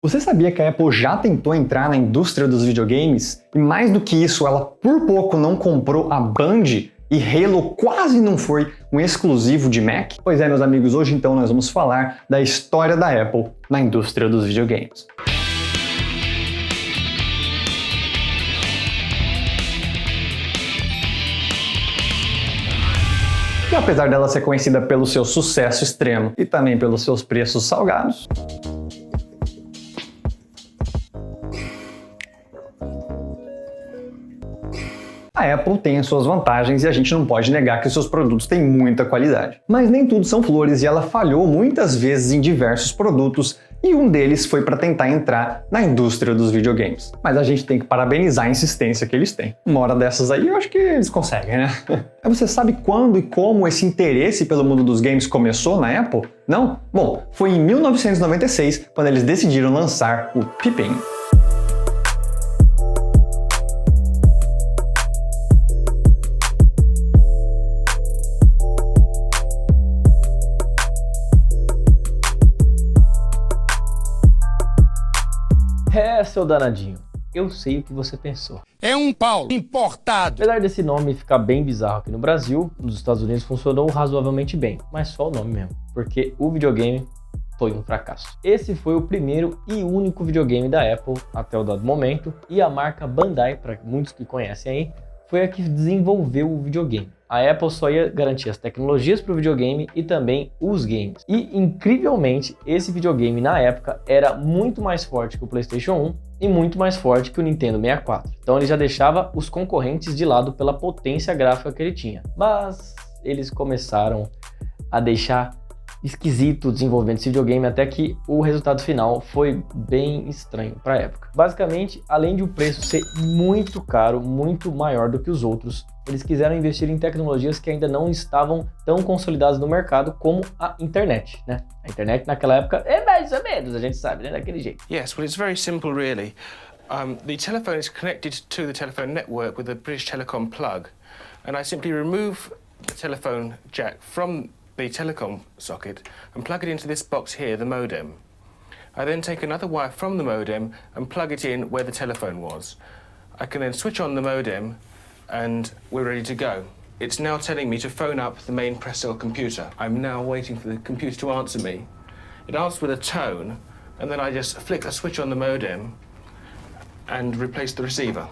Você sabia que a Apple já tentou entrar na indústria dos videogames? E mais do que isso, ela por pouco não comprou a Band e Halo quase não foi um exclusivo de Mac? Pois é, meus amigos, hoje então nós vamos falar da história da Apple na indústria dos videogames. E apesar dela ser conhecida pelo seu sucesso extremo e também pelos seus preços salgados, a Apple tem suas vantagens e a gente não pode negar que seus produtos têm muita qualidade. Mas nem tudo são flores e ela falhou muitas vezes em diversos produtos e um deles foi para tentar entrar na indústria dos videogames. Mas a gente tem que parabenizar a insistência que eles têm. Uma hora dessas aí eu acho que eles conseguem, né? Mas você sabe quando e como esse interesse pelo mundo dos games começou na Apple? Não? Bom, foi em 1996 quando eles decidiram lançar o Pippin. Seu danadinho, eu sei o que você pensou. É um pau importado. Apesar desse nome ficar bem bizarro aqui no Brasil, nos Estados Unidos funcionou razoavelmente bem, mas só o nome mesmo, porque o videogame foi um fracasso. Esse foi o primeiro e único videogame da Apple até o dado momento, e a marca Bandai, para muitos que conhecem aí, foi a que desenvolveu o videogame. A Apple só ia garantir as tecnologias para o videogame e também os games. E, incrivelmente, esse videogame na época era muito mais forte que o PlayStation 1 e muito mais forte que o Nintendo 64. Então ele já deixava os concorrentes de lado pela potência gráfica que ele tinha. Mas eles começaram a deixar esquisito desenvolvendo esse videogame, até que o resultado final foi bem estranho para a época. Basicamente, além de o preço ser muito caro, muito maior do que os outros, eles quiseram investir em tecnologias que ainda não estavam tão consolidadas no mercado como a internet, né? A internet naquela época é mais ou menos, a gente sabe, né? Daquele jeito. Yes, well, it's very simple, really. The telephone is connected to the telephone network with a British Telecom plug, and I simply remove the telephone jack from the telecom socket and plug it into this box here, the modem. I then take another wire from the modem and plug it in where the telephone was. I can then switch on the modem and we're ready to go. It's now telling me to phone up the main Prestel computer. I'm now waiting for the computer to answer me. It answers with a tone, and then I just flick a switch on the modem and replace the receiver.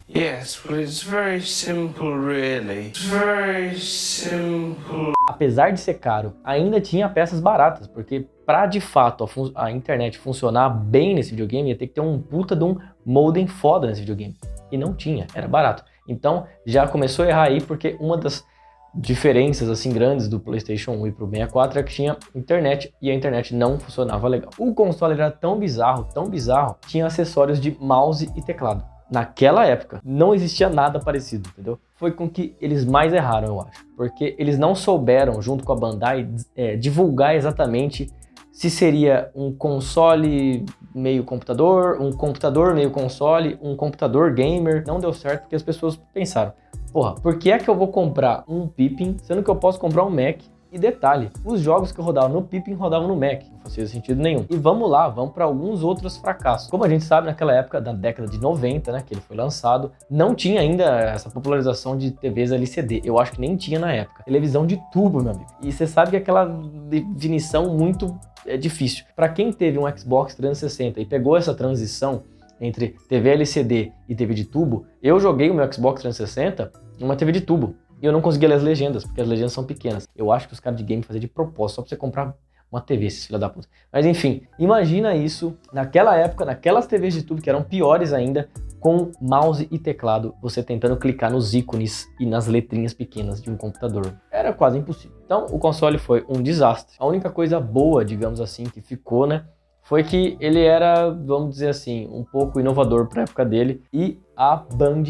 Yes, well, it's very simple, really. It's very simple. Apesar de ser caro, ainda tinha peças baratas, porque para de fato a internet funcionar bem nesse videogame, ia ter que ter um puta de um modem foda nesse videogame. E não tinha, era barato. Então já começou a errar aí, porque uma das diferenças assim grandes do PlayStation 1 e pro 64 é que tinha internet e a internet não funcionava legal. O console era tão bizarro, tinha acessórios de mouse e teclado. Naquela época, não existia nada parecido, entendeu? Foi com que eles mais erraram, eu acho. Porque eles não souberam, junto com a Bandai, divulgar exatamente se seria um console meio computador, um computador meio console, um computador gamer. Não deu certo porque as pessoas pensaram, porra, por que é que eu vou comprar um Pippin, sendo que eu posso comprar um Mac? E detalhe, os jogos que rodavam no Pippin rodavam no Mac, não fazia sentido nenhum. E vamos para alguns outros fracassos. Como a gente sabe, naquela época, da década de 90, né, que ele foi lançado, não tinha ainda essa popularização de TVs LCD. Eu acho que nem tinha na época. Televisão de tubo, meu amigo. E você sabe que aquela definição muito difícil. Para quem teve um Xbox 360 e pegou essa transição entre TV LCD e TV de tubo, eu joguei o meu Xbox 360 numa TV de tubo. E eu não conseguia ler as legendas, porque as legendas são pequenas. Eu acho que os caras de game faziam de propósito, só pra você comprar uma TV, esses filha da puta. Mas enfim, imagina isso naquela época, naquelas TVs de tubo que eram piores ainda, com mouse e teclado, você tentando clicar nos ícones e nas letrinhas pequenas de um computador. Era quase impossível. Então o console foi um desastre. A única coisa boa, digamos assim, que ficou, né, foi que ele era, vamos dizer assim, um pouco inovador pra época dele, e a Band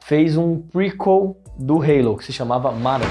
fez um prequel do Halo, que se chamava Marathon.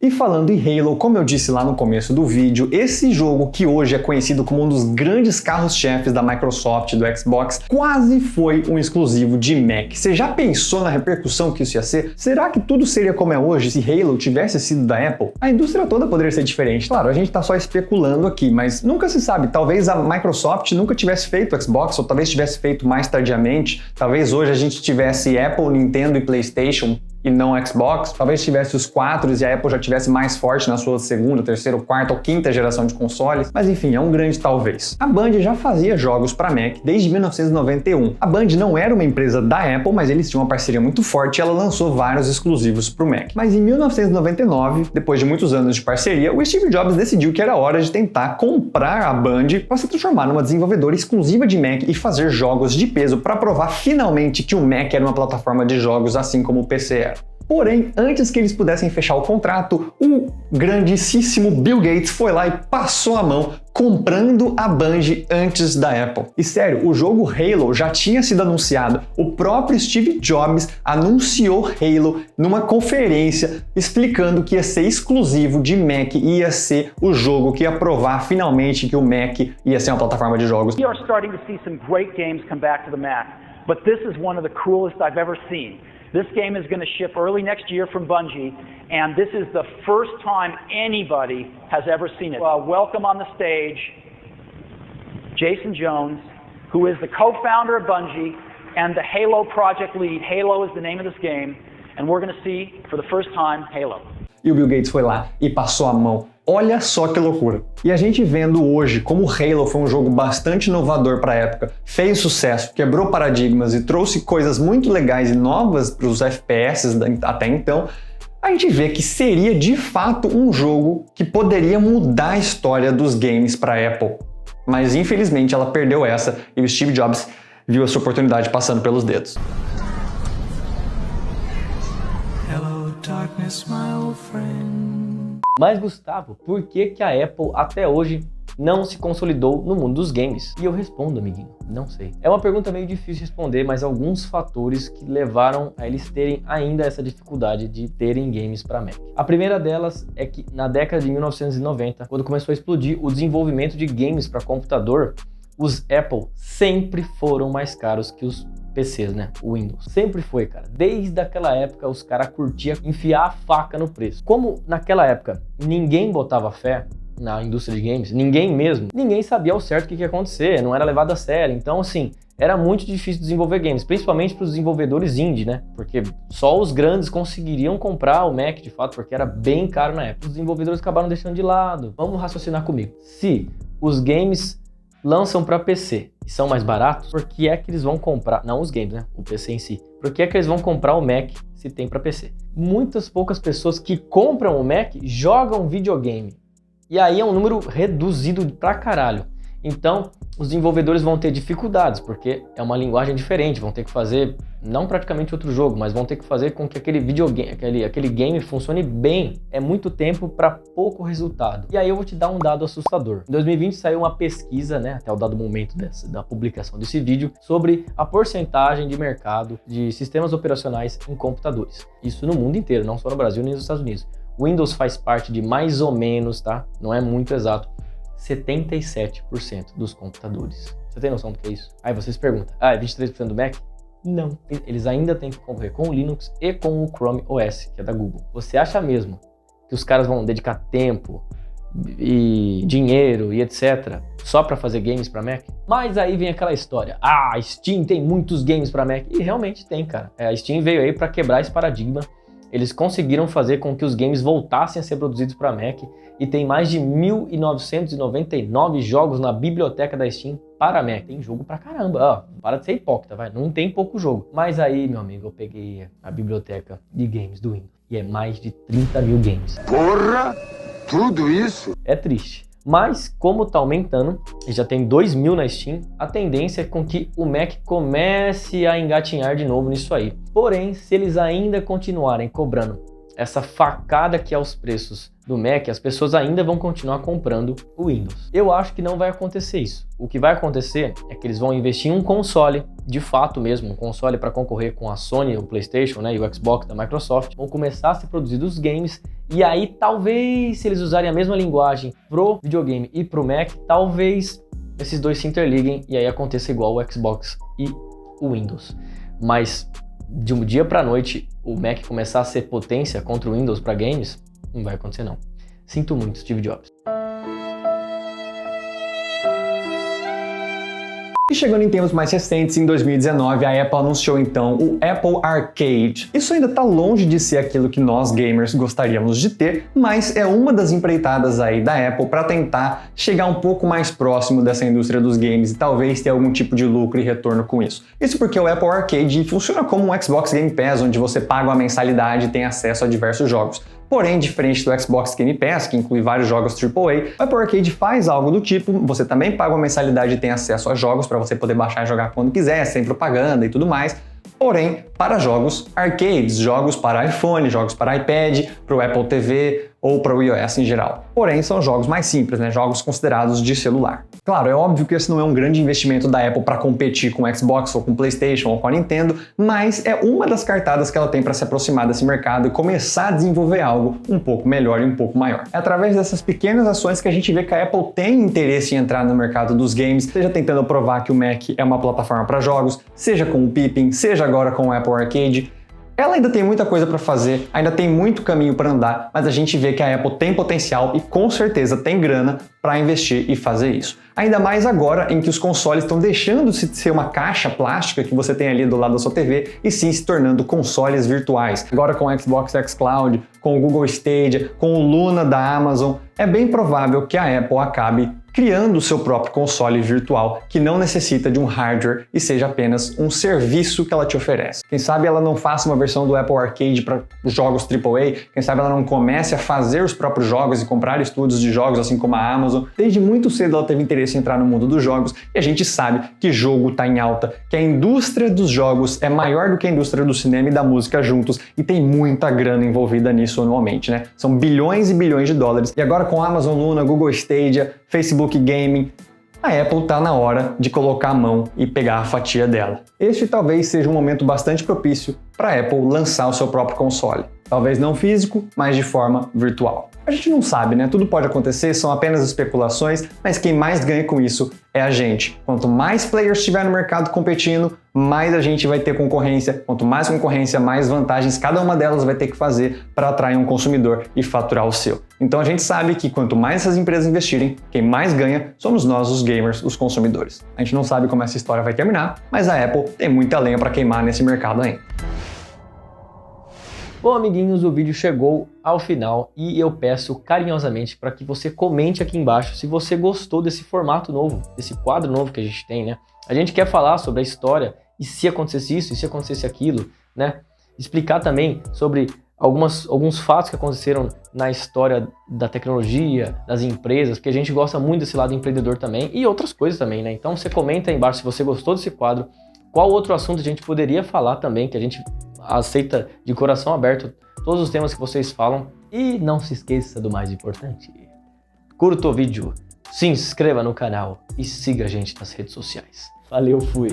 E falando em Halo, como eu disse lá no começo do vídeo, esse jogo que hoje é conhecido como um dos grandes carros-chefes da Microsoft e do Xbox, quase foi um exclusivo de Mac. Você já pensou na repercussão que isso ia ser? Será que tudo seria como é hoje se Halo tivesse sido da Apple? A indústria toda poderia ser diferente. Claro, a gente tá só especulando aqui, mas nunca se sabe. Talvez a Microsoft nunca tivesse feito o Xbox, ou talvez tivesse feito mais tardiamente. Talvez hoje a gente tivesse Apple, Nintendo e PlayStation e não Xbox. Talvez tivesse os 4 e a Apple já tivesse mais forte na sua segunda, terceira, quarta ou quinta geração de consoles. Mas enfim, é um grande talvez. A Band já fazia jogos para Mac desde 1991. A Band não era uma empresa da Apple, mas eles tinham uma parceria muito forte e ela lançou vários exclusivos para o Mac. Mas em 1999, depois de muitos anos de parceria, o Steve Jobs decidiu que era hora de tentar comprar a Band para se transformar numa desenvolvedora exclusiva de Mac e fazer jogos de peso para provar finalmente que o Mac era uma plataforma de jogos assim como o PC era. Porém, antes que eles pudessem fechar o contrato, o grandíssimo Bill Gates foi lá e passou a mão comprando a Band antes da Apple. E sério, o jogo Halo já tinha sido anunciado. O próprio Steve Jobs anunciou Halo numa conferência explicando que ia ser exclusivo de Mac e ia ser o jogo que ia provar finalmente que o Mac ia ser uma plataforma de jogos. We are starting to see some great games come back to the Mac, but this is one of the cruelest I've ever seen. This game is going to ship early next year from Bungie, and this is the first time anybody has ever seen it. Welcome on the stage, Jason Jones, who is the co-founder of Bungie and the Halo project lead. Halo is the name of this game, and we're going to see, for the first time, Halo. E o Bill Gates foi lá e passou a mão. Olha só que loucura. E a gente vendo hoje como Halo foi um jogo bastante inovador para a época, fez sucesso, quebrou paradigmas e trouxe coisas muito legais e novas para os FPS até então, a gente vê que seria de fato um jogo que poderia mudar a história dos games para a Apple. Mas infelizmente ela perdeu essa e o Steve Jobs viu essa oportunidade passando pelos dedos. Hello, darkness, my old friend. Mas Gustavo, por que que a Apple até hoje não se consolidou no mundo dos games? E eu respondo, amiguinho, não sei. É uma pergunta meio difícil de responder, mas alguns fatores que levaram a eles terem ainda essa dificuldade de terem games para Mac. A primeira delas é que na década de 1990, quando começou a explodir o desenvolvimento de games para computador, os Apple sempre foram mais caros que os PCs, né? O Windows. Sempre foi, cara. Desde aquela época, os caras curtiam enfiar a faca no preço. Como naquela época ninguém botava fé na indústria de games, ninguém sabia ao certo o que ia acontecer, não era levado a sério. Então, assim, era muito difícil desenvolver games, principalmente para os desenvolvedores indie, né? Porque só os grandes conseguiriam comprar o Mac, de fato, porque era bem caro na época. Os desenvolvedores acabaram deixando de lado. Vamos raciocinar comigo. Se os games lançam para PC e são mais baratos, por que é que eles vão comprar, não os games, né, o PC em si, por que é que eles vão comprar o Mac se tem para PC? Muitas poucas pessoas que compram o Mac jogam videogame, e aí é um número reduzido pra caralho. Então, os desenvolvedores vão ter dificuldades, porque é uma linguagem diferente, vão ter que fazer, não praticamente outro jogo, mas vão ter que fazer com que aquele videogame, aquele game funcione bem. É muito tempo para pouco resultado. E aí eu vou te dar um dado assustador. Em 2020 saiu uma pesquisa, né, até o dado momento da publicação desse vídeo, sobre a porcentagem de mercado de sistemas operacionais em computadores. Isso no mundo inteiro, não só no Brasil nem nos Estados Unidos. O Windows faz parte de mais ou menos, tá? Não é muito exato, 77% dos computadores. Você tem noção do que é isso? Aí você se pergunta, é 23% do Mac? Não. Eles ainda têm que concorrer com o Linux e com o Chrome OS, que é da Google. Você acha mesmo que os caras vão dedicar tempo e dinheiro e etc. só para fazer games para Mac? Mas aí vem aquela história, a Steam tem muitos games para Mac. E realmente tem, cara. A Steam veio aí para quebrar esse paradigma. Eles conseguiram fazer com que os games voltassem a ser produzidos para Mac e tem mais de 1.999 jogos na biblioteca da Steam para Mac. Tem jogo pra caramba, para de ser hipócrita, vai, não tem pouco jogo. Mas aí, meu amigo, eu peguei a biblioteca de games do Windows e é mais de 30 mil games. Porra! Tudo isso? É triste. Mas, como tá aumentando, e já tem 2.000 na Steam, a tendência é com que o Mac comece a engatinhar de novo nisso aí. Porém, se eles ainda continuarem cobrando essa facada que é os preços do Mac, as pessoas ainda vão continuar comprando o Windows. Eu acho que não vai acontecer isso. O que vai acontecer é que eles vão investir em um console, de fato mesmo, um console para concorrer com a Sony, o PlayStation, né, e o Xbox da Microsoft. Vão começar a ser produzidos os games, e aí talvez, se eles usarem a mesma linguagem pro videogame e pro Mac, talvez esses dois se interliguem e aí aconteça igual o Xbox e o Windows. Mas de um dia para noite o Mac começar a ser potência contra o Windows para games, não vai acontecer não. Sinto muito, Steve Jobs. E chegando em tempos mais recentes, em 2019, a Apple anunciou então o Apple Arcade. Isso ainda está longe de ser aquilo que nós gamers gostaríamos de ter, mas é uma das empreitadas aí da Apple para tentar chegar um pouco mais próximo dessa indústria dos games e talvez ter algum tipo de lucro e retorno com isso. Isso porque o Apple Arcade funciona como um Xbox Game Pass, onde você paga uma mensalidade e tem acesso a diversos jogos. Porém, diferente do Xbox Game Pass, que inclui vários jogos AAA, o Apple Arcade faz algo do tipo, você também paga uma mensalidade e tem acesso a jogos para você poder baixar e jogar quando quiser, sem propaganda e tudo mais. Porém, para jogos arcades, jogos para iPhone, jogos para iPad, para o Apple TV ou para o iOS em geral. Porém, são jogos mais simples, né? Jogos considerados de celular. Claro, é óbvio que esse não é um grande investimento da Apple para competir com o Xbox ou com o PlayStation ou com a Nintendo, mas é uma das cartadas que ela tem para se aproximar desse mercado e começar a desenvolver algo um pouco melhor e um pouco maior. É através dessas pequenas ações que a gente vê que a Apple tem interesse em entrar no mercado dos games, seja tentando provar que o Mac é uma plataforma para jogos, seja com o Pippin, seja agora com o Apple Arcade. Ela ainda tem muita coisa para fazer, ainda tem muito caminho para andar, mas a gente vê que a Apple tem potencial e com certeza tem grana para investir e fazer isso. Ainda mais agora em que os consoles estão deixando de ser uma caixa plástica que você tem ali do lado da sua TV e sim se tornando consoles virtuais. Agora com o Xbox xCloud, com o Google Stadia, com o Luna da Amazon, é bem provável que a Apple acabe criando o seu próprio console virtual que não necessita de um hardware e seja apenas um serviço que ela te oferece. Quem sabe ela não faça uma versão do Apple Arcade para jogos AAA, quem sabe ela não comece a fazer os próprios jogos e comprar estúdios de jogos assim como a Amazon. Desde muito cedo ela teve interesse em entrar no mundo dos jogos e a gente sabe que jogo está em alta, que a indústria dos jogos é maior do que a indústria do cinema e da música juntos e tem muita grana envolvida nisso anualmente, né? São bilhões e bilhões de dólares. E agora com a Amazon Luna, Google Stadia, Facebook Gaming, a Apple está na hora de colocar a mão e pegar a fatia dela. Este talvez seja um momento bastante propício para a Apple lançar o seu próprio console. Talvez não físico, mas de forma virtual. A gente não sabe, né? Tudo pode acontecer, são apenas especulações, mas quem mais ganha com isso é a gente. Quanto mais players tiver no mercado competindo, mais a gente vai ter concorrência. Quanto mais concorrência, mais vantagens cada uma delas vai ter que fazer para atrair um consumidor e faturar o seu. Então a gente sabe que quanto mais essas empresas investirem, quem mais ganha somos nós, os gamers, os consumidores. A gente não sabe como essa história vai terminar, mas a Apple tem muita lenha para queimar nesse mercado ainda. Bom, amiguinhos, o vídeo chegou ao final e eu peço carinhosamente para que você comente aqui embaixo se você gostou desse formato novo, desse quadro novo que a gente tem, né? A gente quer falar sobre a história e se acontecesse isso, e se acontecesse aquilo, né? Explicar também sobre alguns fatos que aconteceram na história da tecnologia, das empresas, porque a gente gosta muito desse lado empreendedor também e outras coisas também, né? Então você comenta aí embaixo se você gostou desse quadro, qual outro assunto a gente poderia falar também, que a gente aceita de coração aberto todos os temas que vocês falam. E não se esqueça do mais importante: curta o vídeo, se inscreva no canal e siga a gente nas redes sociais. Valeu, fui!